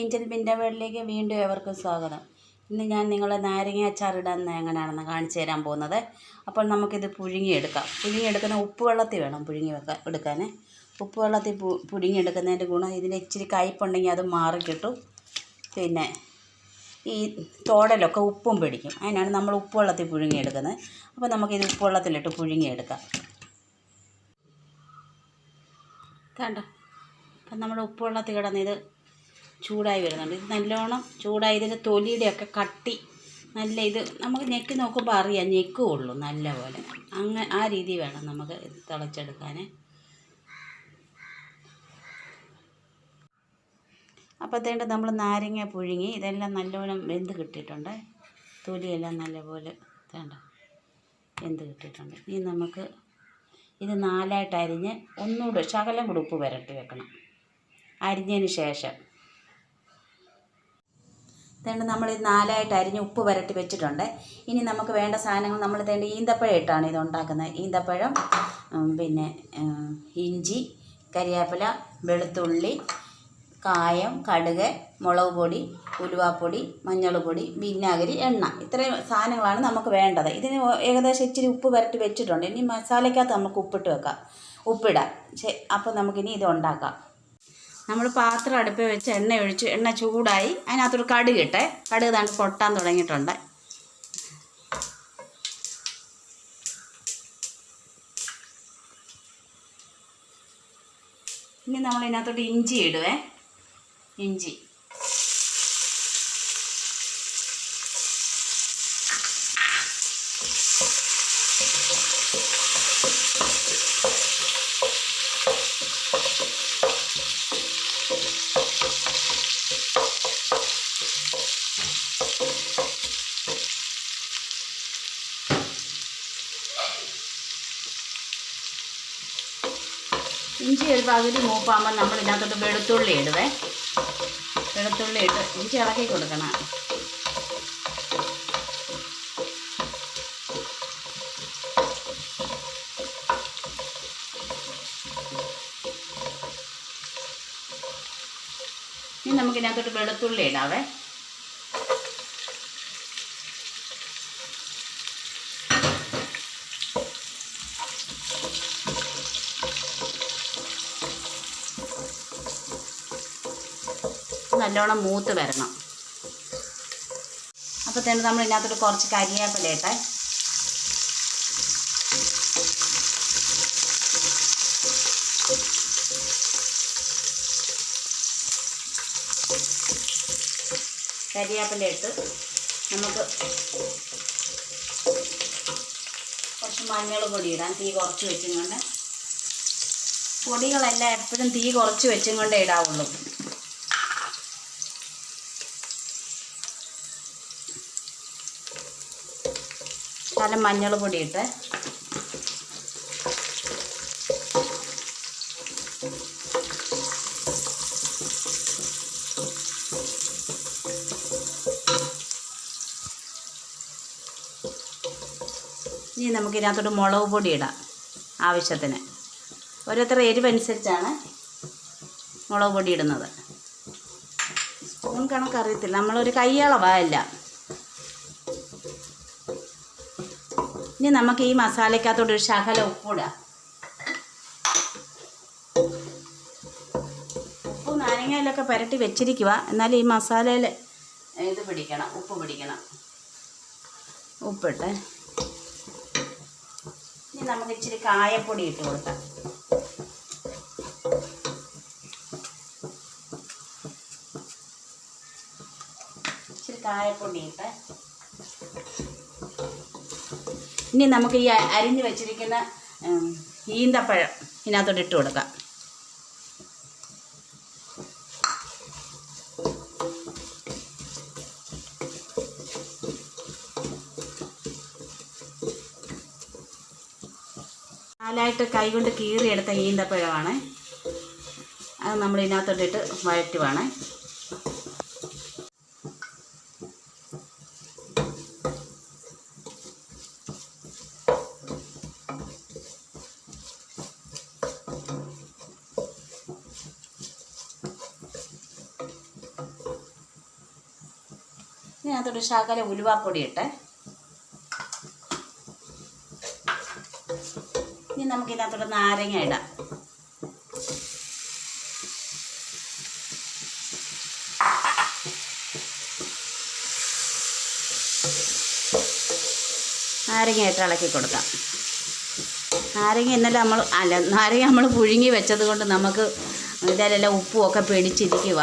Angel ബിൻ്റെ വീട്ടിലേക്ക് വീണ്ടും ഏവർക്കും സ്വാഗതം. ഇന്ന് ഞാൻ നിങ്ങളെ നാരങ്ങ അച്ചാറിടാൻ എങ്ങനെയാണെന്ന് കാണിച്ചു തരാൻ പോകുന്നത്. അപ്പോൾ നമുക്കിത് പുഴുങ്ങിയെടുക്കുന്ന ഉപ്പ് വെള്ളത്തിൽ വേണം എടുക്കാൻ. ഉപ്പ് വെള്ളത്തിൽ പുഴുങ്ങിയെടുക്കുന്നതിൻ്റെ ഗുണം ഇതിന് ഇച്ചിരി കയ്പുണ്ടെങ്കിൽ അത് മാറിക്കിട്ടും. പിന്നെ ഈ തോടലൊക്കെ ഉപ്പും പിടിക്കും. അതിനാണ് നമ്മൾ ഉപ്പ് വെള്ളത്തിൽ പുഴുങ്ങിയെടുക്കുന്നത്. അപ്പോൾ നമുക്കിത് ഉപ്പ് വെള്ളത്തിലിട്ട് പുഴുങ്ങിയെടുക്കാം. കണ്ടോ, അപ്പം നമ്മുടെ ഉപ്പ് വെള്ളത്തിൽ കിടന്ന് ഇത് ചൂടായി വരുന്നുണ്ട്. ഇത് നല്ലോണം ചൂടായി. ഇതിൻ്റെ തൊലിയുടെയൊക്കെ കട്ടി നല്ല ഇത് നമുക്ക് ഞെക്കി നോക്കുമ്പോൾ അറിയാം, ഞെക്കുള്ളൂ നല്ലപോലെ. ആ രീതി വേണം നമുക്ക് തിളച്ചെടുക്കാൻ. അപ്പോഴത്തേണ്ട് നമ്മൾ നാരങ്ങ പുഴുങ്ങി ഇതെല്ലാം നല്ലോണം വെന്ത് കിട്ടിയിട്ടുണ്ട്. തൊലിയെല്ലാം നല്ലപോലെ വേണ്ട വെന്ത് കിട്ടിയിട്ടുണ്ട്. ഇനി നമുക്ക് ഇത് 4ആയിട്ട് അരിഞ്ഞ് ഒന്നുകൂടെ ശകലം കൂടെ ഉപ്പ് പുരട്ടി വെക്കണം. അരിഞ്ഞതിന് ശേഷം ഇതേണ്ട നമ്മൾ ഇത് 4ആയിട്ട് അരിഞ്ഞ് ഉപ്പ് പുരട്ടി വെച്ചിട്ടുണ്ട്. ഇനി നമുക്ക് വേണ്ട സാധനങ്ങൾ നമ്മൾ ഇതേണ്ട ഈന്തപ്പഴം ഇട്ടാണ് ഇത് ഉണ്ടാക്കുന്നത്. ഈന്തപ്പഴം, പിന്നെ ഇഞ്ചി, കരിവേപ്പില, വെളുത്തുള്ളി, കായം, കടുക്, മുളക് പൊടി, ഉലുവാപ്പൊടി, മഞ്ഞൾപ്പൊടി, വിനാഗിരി, എണ്ണ, ഇത്രയും സാധനങ്ങളാണ് നമുക്ക് വേണ്ടത്. ഇതിന് ഏകദേശം ഇച്ചിരി ഉപ്പ് പുരട്ടി വെച്ചിട്ടുണ്ട്. ഇനി മസാലയ്ക്കകത്ത് നമുക്ക് ഉപ്പിടാം. അപ്പോൾ നമുക്കിനി ഇത് ഉണ്ടാക്കാം. നമ്മൾ പാത്രം അടുപ്പിൽ വെച്ച് എണ്ണ ഒഴിച്ച് എണ്ണ ചൂടായി അതിനകത്തൊരു കടുക് ഇട്ടേ. കടുക് താണ്ട് പൊട്ടാൻ തുടങ്ങിയിട്ടുണ്ട്. ഇനി നമ്മൾ ഇതിനകത്തോട്ട് ഇഞ്ചി ഇടുവേ. ഇഞ്ചി ഒരു പകുതി മൂപ്പാകുമ്പോൾ നമ്മൾ ഇതിനകത്തോട്ട് വെളുത്തുള്ളി ഇടുവേ. വെളുത്തുള്ളി ഇട്ട് ഇഞ്ചി ഇളക്കി കൊടുക്കണം. ഇനി നമുക്കിതിനകത്തോട്ട് വെളുത്തുള്ളി ഇടാവേ. നല്ലോണം മൂത്ത് വരണം. അപ്പോൾ തന്നെ നമ്മൾ ഇതിനകത്തോട്ട് കുറച്ച് കരിവേപ്പില ഇട്ടെ. കരിവേപ്പില ഇട്ട് നമുക്ക് കുറച്ച് മഞ്ഞൾ പൊടി ഇടാം. തീ കുറച്ച് വെച്ചും കൊണ്ട് പൊടികളെല്ലാം എപ്പോഴും തീ കുറച്ച് വെച്ചും കൊണ്ടേ ഇടാവുള്ളൂ. ശകലം മഞ്ഞൾ പൊടി ഇട്ട് ഇനി നമുക്ക് ഇതിനകത്തോട്ട് മുളക് പൊടി ഇടാം ആവശ്യത്തിന്. ഓരോരുത്തർ എരിവനുസരിച്ചാണ് മുളക് പൊടി ഇടുന്നത്. സ്പൂൺ കണക്കറിയത്തില്ല, നമ്മളൊരു കൈയളവല്ല. ഇനി നമുക്ക് ഈ മസാലയ്ക്കകത്തോട്ട് ഒരു ശകലം ഉപ്പിടാം. ഉപ്പ് നാരങ്ങയിലൊക്കെ പുരട്ടി വെച്ചിരിക്കുക. എന്നാലും ഈ മസാലയിൽ ഇത് പിടിക്കണം, ഉപ്പ് പിടിക്കണം. ഉപ്പിട്ട് ഇനി നമുക്ക് ഇച്ചിരി കായപ്പൊടി ഇട്ട് കൊടുക്കാം. ഇച്ചിരി കായപ്പൊടി ഇട്ട് ഇനി നമുക്ക് ഈ അരിഞ്ഞ് വെച്ചിരിക്കുന്ന ഈന്തപ്പഴം ഇതിനകത്തോട്ട് ഇട്ട് കൊടുക്കാം. നാലായിട്ട് കൈകൊണ്ട് കീറിയെടുത്ത ഈന്തപ്പഴമാണ്. അത് നമ്മൾ ഇതിനകത്തോട്ടിട്ട് വഴറ്റുവാണ്. ഇതിനകത്തൊരു ശകല ഉലുവാപ്പൊടി ഇട്ട് ഇനി നമുക്കിതിനകത്തോട്ട് നാരങ്ങ ഇടാം. നാരങ്ങ ഇട്ട് ഇളക്കി കൊടുക്കാം. നാരങ്ങ നമ്മൾ പുഴുങ്ങി വെച്ചത് കൊണ്ട് നമുക്ക് ഇതിലെല്ലാം ഉപ്പുമൊക്കെ പിടിച്ചിരിക്കുക.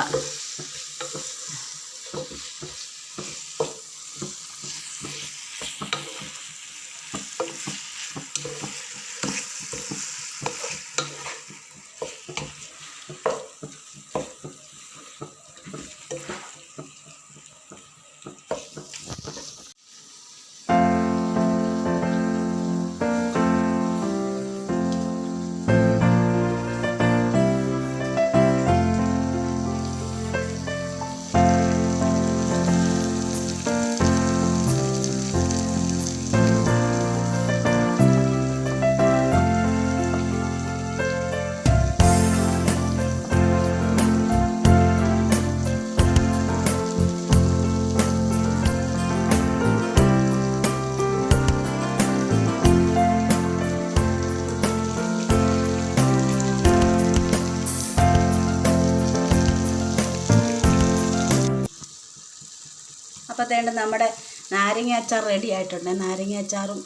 അപ്പോൾ തേണ്ട നമ്മുടെ നാരങ്ങ അച്ചാർ റെഡി ആയിട്ടുണ്ട്. നാരങ്ങ അച്ചാറും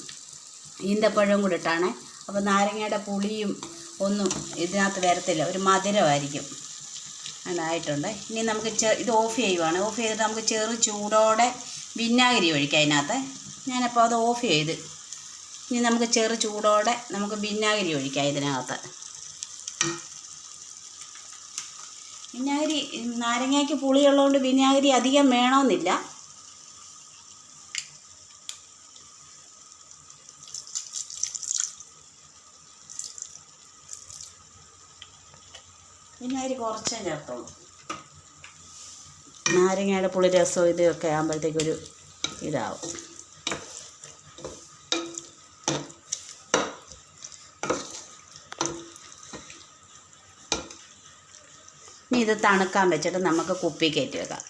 ഈന്തപ്പഴവും കൂടി ഇട്ടാണ്. അപ്പോൾ നാരങ്ങയുടെ പുളിയും ഒന്നും ഇതിനകത്ത് വരത്തില്ല, ഒരു മധുരമായിരിക്കും. അതായിട്ടുണ്ട്. ഇനി നമുക്ക് ഇത് ഓഫ് ചെയ്യുവാണ്. ഓഫ് ചെയ്തിട്ട് നമുക്ക് ചെറു ചൂടോടെ വിനാഗിരി ഒഴിക്കാം അതിനകത്ത്. ഞാനപ്പോൾ അത് ഓഫ് ചെയ്ത് ഇനി നമുക്ക് ചെറു ചൂടോടെ നമുക്ക് വിനാഗിരി ഒഴിക്കാം ഇതിനകത്ത്. വിനാഗിരി നാരങ്ങയ്ക്ക് പുളിയുള്ളതുകൊണ്ട് വിനാഗിരി അധികം വേണമെന്നില്ല. വിനാഗിരി കുറച്ചേ ചേർത്തോളൂ. നാരങ്ങയുടെ പുളി രസവും ഇതൊക്കെ ആകുമ്പോഴത്തേക്കൊരു ഇതാവും. ഇനി ഇത് തണുക്കാൻ വെച്ചിട്ട് നമുക്ക് കുപ്പി കയറ്റി വെക്കാം.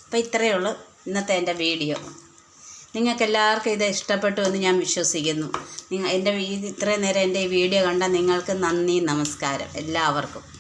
അപ്പോൾ ഇത്രയേ ഉള്ളൂ ഇന്നത്തെ എൻ്റെ വീഡിയോ. നിങ്ങൾക്കെല്ലാവർക്കും ഇത് ഇഷ്ടപ്പെട്ടു എന്ന് ഞാൻ വിശ്വസിക്കുന്നു. ഇത്രയും നേരം എൻ്റെ ഈ വീഡിയോ കണ്ട നിങ്ങൾക്ക് നന്ദി, നമസ്കാരം എല്ലാവർക്കും.